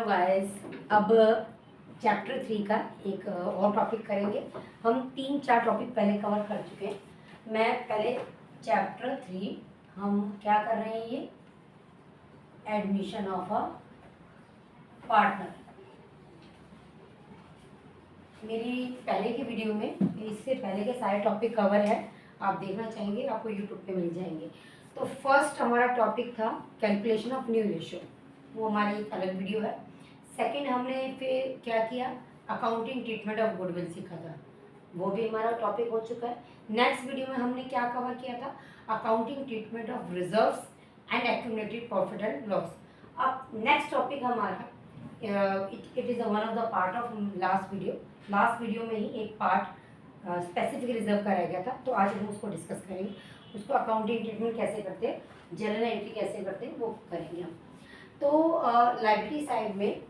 Hello guys. अब chapter 3 का एक और टॉपिक करेंगे। हम 3-4 टॉपिक पहले कवर कर चुके हैं। मैं पहले चैप्टर 3 हम क्या कर रहे हैं, ये एडमिशन ऑफ अ पार्टनर। मेरी पहले की वीडियो में इससे पहले के सारे टॉपिक कवर है, आप देखना चाहेंगे आपको यूट्यूब पे मिल जाएंगे। तो फर्स्ट हमारा टॉपिक था कैलकुलेशन ऑफ न्यू रेशियो, वो हमारी एक अलग वीडियो है। सेकंड हमने फिर क्या किया, अकाउंटिंग ट्रीटमेंट ऑफ गुडविल सीखा था, वो भी हमारा टॉपिक हो चुका है। नेक्स्ट वीडियो में हमने क्या कवर किया था, accounting treatment of reserves and accumulated profit and loss. अब नेक्स्ट टॉपिक हमारा it is one of the part of last video में ही एक पार्ट स्पेसिफिक रिजर्व का रह गया था, तो आज हम उसको डिस्कस करेंगे। उसको अकाउंटिंग ट्रीटमेंट कैसे करते हैं, जर्नल एंट्री कैसे करते हैं, वो करेंगे हम। तो लाइबिलिटी साइड में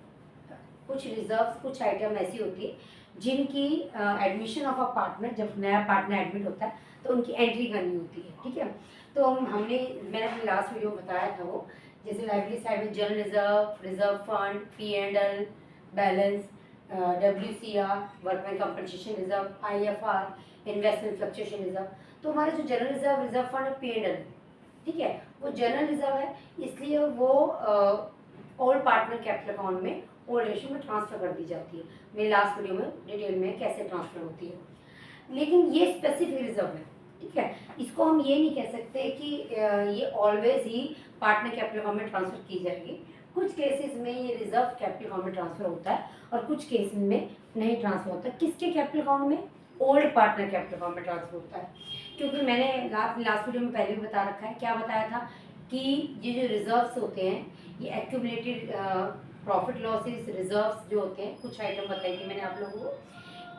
कुछ रिजर्व्स, कुछ आइटम ऐसी होती है जिनकी एडमिशन ऑफ अ पार्टनर, जब नया पार्टनर एडमिट होता है तो उनकी एंट्री करनी होती है, ठीक है। तो मैंने अपनी लास्ट वीडियो में बताया था वो, जैसे लाइबिलिटी साइड में general reserve, reserve fund, P&L balance, WCR workman compensation reserve, IFR investment fluctuation reserve. तो हमारे जो जनरल रिजर्व, रिजर्व फंड और P&L, ठीक है, वो जनरल रिजर्व है, इसलिए वो ओल्ड पार्टनर कैपिटल अकाउंट में ओल्ड रेशियो में ट्रांसफर कर दी जाती है। मेरी लास्ट वीडियो में डिटेल में कैसे ट्रांसफर होती है। लेकिन ये स्पेसिफिक रिजर्व है, ठीक है, इसको हम ये नहीं कह सकते कि ये ऑलवेज ही पार्टनर कैपिटल अकाउंट में ट्रांसफर की जाएगी। कुछ केसेस में ये रिजर्व कैपिटल अकाउंट में ट्रांसफर होता है और कुछ केस में नहीं ट्रांसफर होता। किसके कैपिटल अकाउंट में, ओल्ड पार्टनर कैपिटल अकाउंट में ट्रांसफर होता है। क्योंकि मैंने लास्ट वीडियो में पहले भी बता रखा है, क्या बताया था कि ये जो रिजर्व्स होते हैं, ये एक्यूमुलेटेड प्रॉफिट लॉसेस रिजर्व्स जो होते हैं, कुछ आइटम बताई थी मैंने आप लोगों को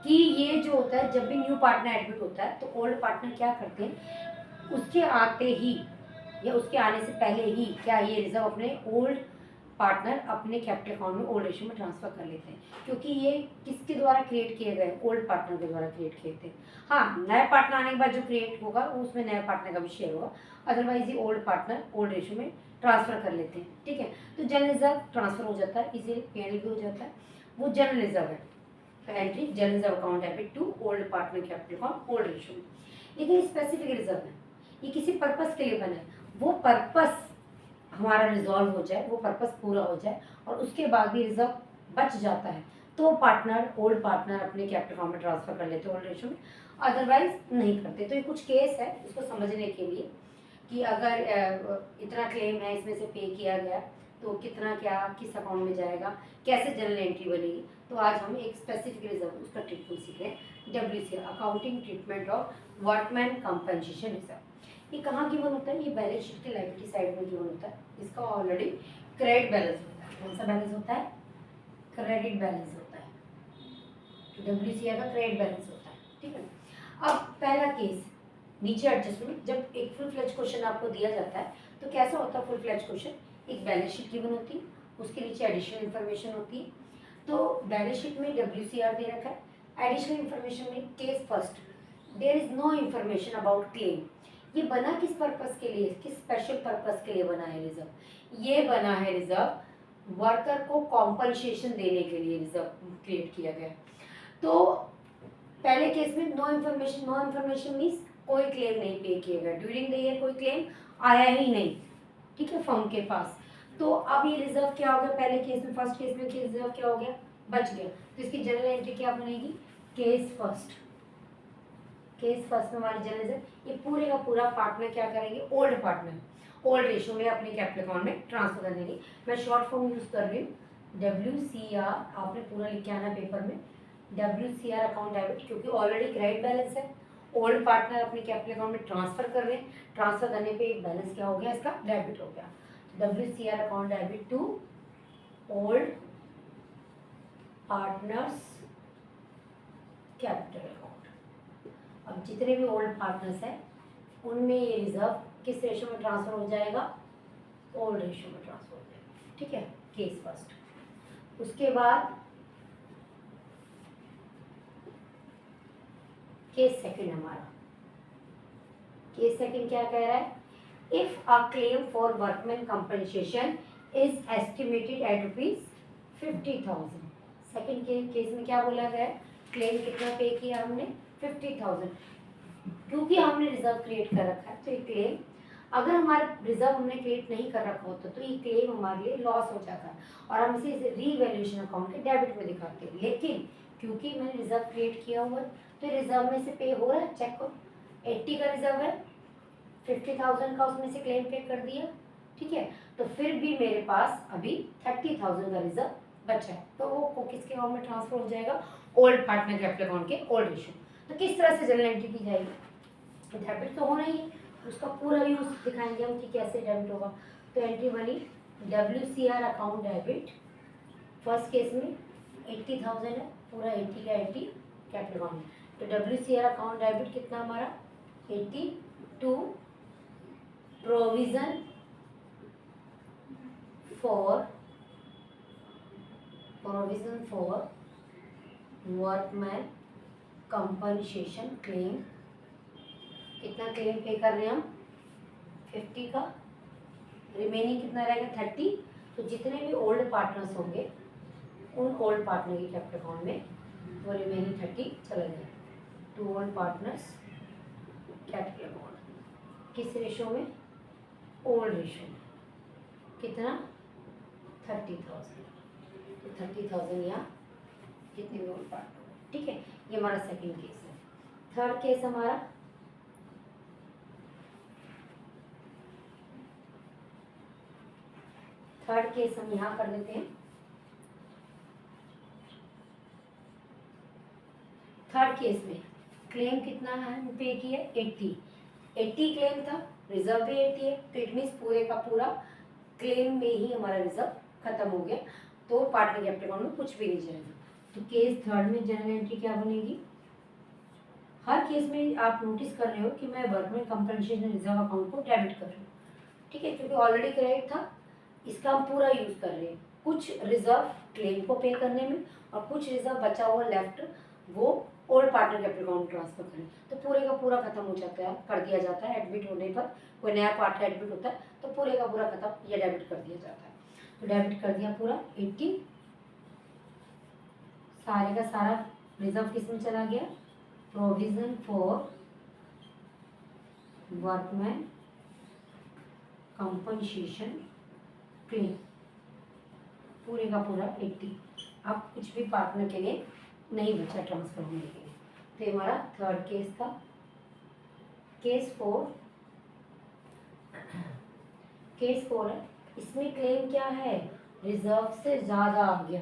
कि ये जो होता है जब भी न्यू पार्टनर एडमिट होता है तो ओल्ड पार्टनर क्या करते हैं, उसके आते ही या उसके आने से पहले ही क्या ये रिजर्व अपने ओल्ड पार्टनर अपने कैपिटल अकाउंट में ओल्ड रेशियो में ट्रांसफर कर लेते हैं। क्योंकि ये किसके द्वारा क्रिएट किए गए, ओल्ड पार्टनर के द्वारा क्रिएट किए थे। हाँ, नया पार्टनर आने के बाद जो क्रिएट होगा उसमें नया पार्टनर का भी शेयर होगा, अदरवाइज ये ओल्ड पार्टनर ओल्ड रेशियो में ट्रांसफर कर लेते हैं, ठीक है। तो जनरल रिजर्व ट्रांसफर हो जाता है, इसीलिए P&L भी हो जाता है, वो जनरल रिजर्व है। Entry general reserve account debit to old partner capital account old ratio में। लेकिन स्पेसिफिक रिजर्व है, ये किसी पर्पस के लिए बना है, वो पर्पस हमारा रिजॉल्व हो जाए, वो पर्पस पूरा हो जाए और उसके बाद भी रिजर्व बच जाता है तो पार्टनर, ओल्ड पार्टनर अपने कैपिटल अकाउंट में ट्रांसफर कर लेते हैं ओल्ड रेशियो में, अदरवाइज नहीं करते। तो ये कुछ केस है इसको समझने के लिए कि अगर इतना क्लेम है, इसमें से पे किया गया तो कितना क्या किस अकाउंट में जाएगा, कैसे जनरल एंट्री बनेगी। तो आज हम एक स्पेसिफिक रिजर्व, उसका ट्रीटमेंट सीख रहे हैं, WCR accounting treatment of workman compensation reserve. ये कहाँ गिवन होता है, ये बैलेंस शीट के लायबिलिटी साइड में गिवन होता है। इसका ऑलरेडी क्रेडिट बैलेंस होता है। कौन सा बैलेंस होता है, क्रेडिट बैलेंस होता है। तो WCR का क्रेडिट बैलेंस होता है, ठीक है। अब पहला केस, नीचे एडजस्टमेंट, जब एक फुल फ्लेज क्वेश्चन आपको दिया जाता है तो कैसा होता है फुल फ्लेज क्वेश्चन, एक बैलेंस शीट गिवन होती है, उसके नीचे एडिशनल इन्फॉर्मेशन होती है। तो बैलेंस शीट में WCR दे रखा है, एडिशनल इन्फॉर्मेशन में case first, there is no information about claim. ये बना किस पर्पस के लिए, किस स्पेशल पर्पस के लिए बना है रिजर्व, ये बना है रिजर्व वर्कर को कॉम्पनसेशन देने के लिए रिजर्व क्रिएट किया गया। तो पहले केस में नो इन्फॉर्मेशन मीन्स कोई क्लेम नहीं पे किया गया, ड्यूरिंग द ईयर कोई क्लेम आया ही नहीं, ठीक है, फर्म के पास। तो अब ये रिजर्व क्या हो गया, पहले केस में, फर्स्ट केस में रिजर्व क्या हो गया, बच गया। तो इसकी जनरल एंट्री क्या बनेगी, केस फर्स्ट में हमारी जनरल रिजर्व, ये पूरे का पूरा पार्टनर क्या करेंगे, ओल्ड पार्टनर ओल्ड रेशियो में अपने कैपिटल अकाउंट में ट्रांसफर कर देंगे। मैं शॉर्ट फॉर्म यूज कर रही हूँ, WCR, आपने पूरा लिख के आना पेपर में, WCR अकाउंट डेबिट, क्योंकि ऑलरेडी क्रेडिट बैलेंस है, ओल्ड पार्टनर अपने कैपिटल अकाउंट में ट्रांसफर कर रहे हैं, ट्रांसफर करने पे एक बैलेंस क्या हो गया, इसका डेबिट हो गया। WCR account debit to old partners capital account. अब जितने भी ओल्ड पार्टनर्स हैं उनमें ये रिजर्व किस रेशियो में ट्रांसफर हो जाएगा, ओल्ड रेशियो में ट्रांसफर हो जाएगा, ठीक है, केस फर्स्ट। उसके बाद केस सेकंड, हमारा केस सेकंड क्या कह रहा है, if a claim for workman compensation is estimated at 50,000। Second case में क्या बोला गया है, क्लेम कितना पे किया हमने, 50,000। क्योंकि हमने रिजर्व क्रिएट कर रखा है तो ये क्लेम, अगर हमारा रिजर्व हमने क्रिएट नहीं कर रखा होता तो ये क्लेम हमारे लिए लॉस हो जाता है और हम इसे रीवैल्यूएशन अकाउंट के डेबिट में दिखाते हैं। लेकिन क्योंकि मैंने रिजर्व क्रिएट किया हुआ है तो रिजर्व में से पे हो रहा है, चेक करो 80 का रिजर्व है, 50,000 का उसमें से क्लेम पे कर दिया, ठीक है। तो फिर भी मेरे पास अभी 30,000 का रिजर्व बचा है, तो वो किसके अकाउंट में ट्रांसफर हो जाएगा, ओल्ड पार्टनर कैपिटल अकाउंट के ओल्ड रेशियो। तो किस तरह से जर्नल एंट्री की जाएगी, डेबिट तो होना ही है, उसका पूरा यूज दिखाएंगे हम कि कैसे डेबिट होगा। तो एंट्री बनी WCR account debit, first case में 80,000 है, पूरा 80 का 80 कैपिटल अकाउंट में। तो WCR अकाउंट डेबिट कितना हमारा 80 to provision for workman compensation claim. कितना क्लेम पे कर रहे हैं हम, 50 का, रिमेनिंग कितना रहेगा 30। तो जितने भी ओल्ड पार्टनर्स होंगे उन ओल्ड पार्टनर के कैपिटल अकाउंट में वो रिमेनिंग 30 चला जाएगा to old partners capital account. किस रेशो में, ओल्ड रेशो में, कितना 30,000। तो 30,000 यहाँ कितने में ओल्ड पार्टनर, ठीक है। ये हमारा सेकंड केस है। थर्ड केस हमारा हम यहाँ कर लेते हैं। थर्ड केस में क्लेम कितना है पे किया, 80 क्लेम था, रिजर्व भी 80 है, तो इट मीन्स पूरे का पूरा क्लेम में ही हमारा रिजर्व खत्म हो गया, तो पार्टनर कैपिटल अकाउंट में कुछ भी नहीं जाएगा। तो केस थर्ड में जनरल एंट्री क्या बनेगी, हर केस में आप नोटिस कर रहे हो कि मैं वर्कमैन कंपनसेशन रिजर्व अकाउंट को डेबिट कर रही हूँ, ठीक है, क्योंकि ऑलरेडी क्रेडिट था, इसका हम पूरा यूज कर रहे हैं। कुछ रिजर्व क्लेम को पे करने में और कुछ रिजर्व बचा हुआ लेफ्ट वो old partner capital account transfer करें, तो पूरे का पूरा खत्म हो जाता है, कर दिया जाता है। एडमिट होने पर कोई नया पार्टनर एडमिट होता है तो पूरे का पूरा खत्म या डेबिट कर दिया जाता है। तो डेबिट कर दिया पूरा 80, सारे का सारा रिजर्व किस में चला गया, provision for workman compensation claim, पूरे का पूरा 80। अब कुछ भी पार्टनर के लिए नहीं बचा ट्रांसफर होने के लिए। तो हमारा थर्ड केस था। केस फोर है, इसमें क्लेम क्या है, रिजर्व से ज़्यादा आ गया,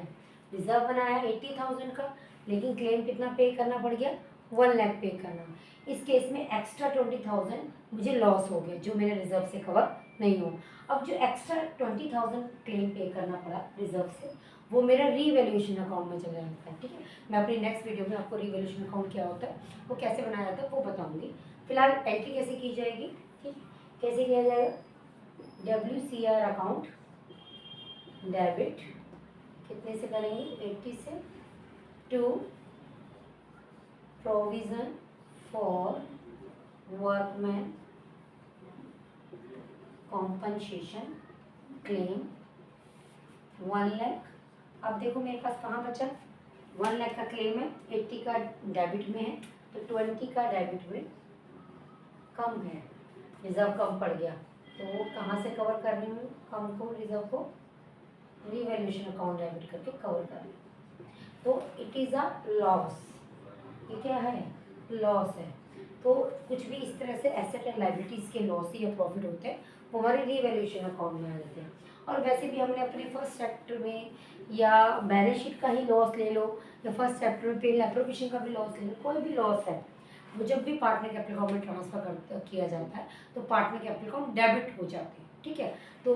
रिजर्व बनाया 80,000 का, लेकिन क्लेम कितना पे करना पड़ गया, 1 लाख पे करना। इस केस में एक्स्ट्रा 20,000 मुझे लॉस हो गया जो मेरे रिजर्व से कवर नहीं हो। अब जो एक्स्ट्रा 20,000 क्लेम पे करना पड़ा रिजर्व से, वो मेरा रीवैल्यूएशन अकाउंट में चला जाता है, ठीक है। मैं अपनी नेक्स्ट वीडियो में आपको रीवैल्यूएशन अकाउंट क्या होता है, वो कैसे बनाया जाता है वो बताऊंगी। फिलहाल एंट्री कैसे की जाएगी, ठीक, कैसे किया जाएगा, WCR अकाउंट डेबिट कितने से करेंगे, 80 से, to provision for workman compensation claim 1 lakh. अब देखो मेरे पास कहाँ बचा, 1 लाख का क्लेम है, 80 का डेबिट में है, तो 20 का डेबिट में कम है, रिजर्व कम पड़ गया, तो वो कहाँ से कवर कर रही हूँ, कम को, रिजर्व को रीवैल्यूएशन अकाउंट डेबिट करके कवर कर रही हूँ। तो इट इज़ अ लॉस, ये क्या है, लॉस है। तो कुछ भी इस तरह से एसेट एंड लायबिलिटीज़ के लॉस या प्रॉफिट होते हैं वो हमारे रीवैल्यूएशन अकाउंट में आ जाते हैं। और वैसे भी हमने अपने फर्स्ट चैप्टर में या बैलेंस शीट का ही लॉस ले लो या फर्स्ट चैप्टर में पेन एप्रोप्रिएशन का भी लॉस ले लो, कोई भी लॉस है वो जब भी पार्टनर कैपिटल अकाउंट में ट्रांसफर किया जाता है तो पार्टनर कैपिटल अकाउंट डेबिट हो जाते हैं, ठीक है। तो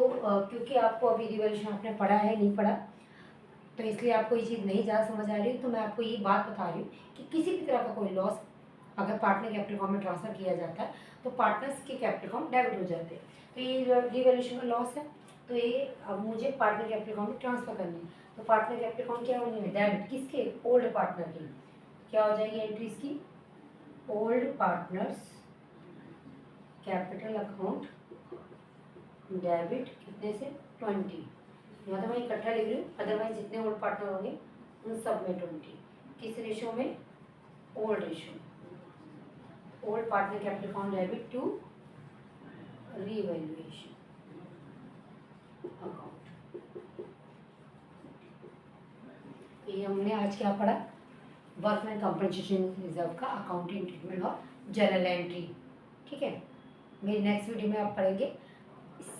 क्योंकि आपको अभी रिवैल्यूएशन आपने पढ़ा है नहीं पढ़ा, तो इसलिए आपको ये चीज़ नहीं ज़्यादा समझ आ रही, तो मैं आपको ये बात बता रही हूँ कि किसी भी तरह का कोई लॉस अगर पार्टनर कैपिटल अकाउंट में ट्रांसफर किया जाता है तो पार्टनर्स के कैपिटल अकाउंट डेबिट हो जाते हैं। तो ये रिवैल्यूएशन का लॉस है, तो ये अब मुझे पार्टनर कैपिटल अकाउंट में ट्रांसफर करनी है, तो पार्टनर कैपिटल अकाउंट क्या होनी है, डेबिट किसके, ओल्ड पार्टनर के। क्या हो जाएगी एंट्रीज की, old partners capital account debit कितने से, 20, यहाँ तो मैं इकट्ठा लिख रही हूँ, अदरवाइज जितने ओल्ड पार्टनर होंगे उन सब में 20। किस रेशो में? Old ratio. Old partner capital found debit to revaluation account. ये हमने आज क्या पढ़ा? वर्कमैन कंपनसेशन रिजर्व का अकाउंटिंग ट्रीटमेंट और जर्नल एंट्री। ठीक है, मेरी नेक्स्ट वीडियो में आप पढ़ेंगे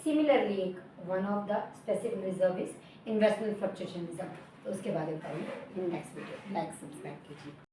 सिमिलरली एक one of the specific reserve is investment fluctuation reserve, तो उसके बारे में बताएंगे in next video. Like subscribe कीजिए।